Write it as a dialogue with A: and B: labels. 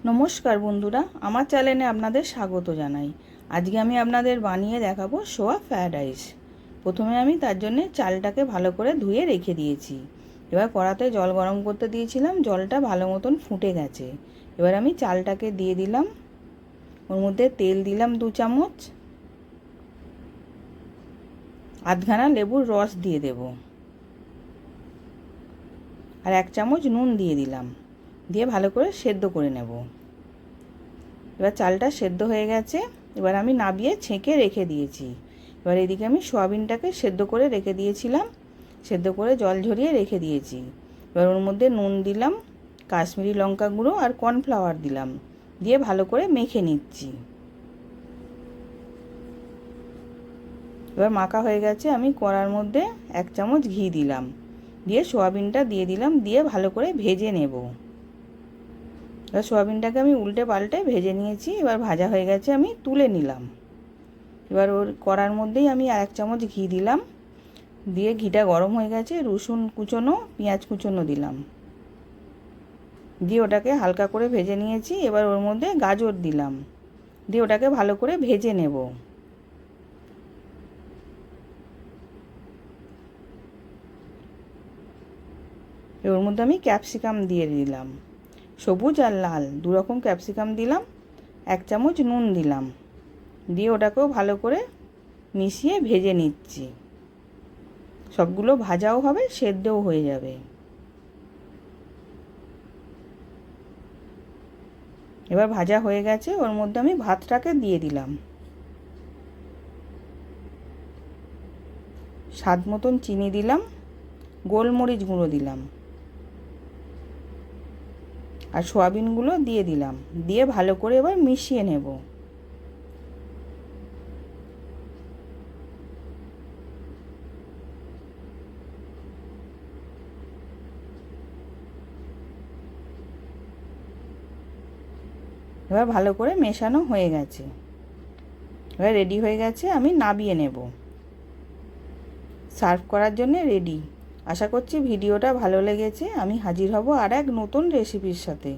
A: নমস্কার বন্ধুরা, আমার চ্যানেলে আপনাদের স্বাগত জানাই। আজকে আমি আপনাদের বানিয়ে দেখাবো সোয়া ফ্রায়েড রাইস। প্রথমে আমি তার জন্য চালটাকে ভালো করে ধুয়ে রেখে দিয়েছি। এবার কড়াতে জল গরম করতে দিয়েছিলাম, জলটা ভালো মতন ফুটে গেছে। এবার আমি চালটাকে দিয়ে দিলাম, ওর মধ্যে তেল দিলাম 2 চামচ, আধখানা লেবুর রস দিয়ে দেব, আর 1 চামচ নুন দিয়ে দিলাম, দিয়ে ভালো করে সেদ্ধ করে নেব। এবার চালটা সেদ্ধ হয়ে গেছে, এবার আমি নাবিয়ে ছেঁকে রেখে দিয়েছি। এবার এদিকে আমি সয়াবিনটাকে সেদ্ধ করে রেখে দিয়েছিলাম, সেদ্ধ করে জল ঝরিয়ে রেখে দিয়েছি। এবার ওর মধ্যে নুন দিলাম, কাশ্মীরি লঙ্কা গুঁড়ো আর কর্নফ্লাওয়ার দিলাম, দিয়ে ভালো করে মেখে নিচ্ছি। এবার মাখা হয়ে গেছে, আমি কড়ার মধ্যে 1 চামচ ঘি দিলাম, দিয়ে সয়াবিনটা দিয়ে দিলাম, দিয়ে ভালো করে ভেজে নেব। এবার সয়াবিনটাকে আমি উল্টে পাল্টে ভেজে নিয়েছি। এবার ভাজা হয়ে গেছে, আমি তুলে নিলাম। এবার ওর কড়ার মধ্যেই আমি 1 চামচ ঘি দিলাম, দিয়ে ঘিটা গরম হয়ে গেছে, রসুন কুচোনো পেঁয়াজ কুচোনো দিলাম, দিয়ে ওটাকে হালকা করে ভেজে নিয়েছি। এবার ওর মধ্যে গাজর দিলাম, দিয়ে ওটাকে ভালো করে ভেজে নেব। ওর মধ্যে আমি ক্যাপসিকাম দিয়ে দিলাম, সবুজ আর লাল 2 রকম ক্যাপসিকাম দিলাম, 1 চামচ নুন দিলাম, দিয়ে ওটাকেও ভালো করে মিশিয়ে ভেজে নিচ্ছি। সবগুলো ভাজাও হবে, সেদ্ধও হয়ে যাবে। এবার ভাজা হয়ে গেছে, ওর মধ্যে আমি ভাতটাকে দিয়ে দিলাম, স্বাদ মতন চিনি দিলাম, গোলমরিচ গুঁড়ো দিলাম, আর সয়াবিনগুলো দিয়ে দিলাম, দিয়ে ভালো করে এবার মিশিয়ে নেব। এবার ভালো করে মেশানো হয়ে গেছে, এবার রেডি হয়ে গেছে, আমি নামিয়ে নেব। সার্ভ করার জন্য রেডি। আশা করছি ভিডিওটা ভালো লেগেছে। আমি হাজির হব আর এক নতুন রেসিপির সাথে।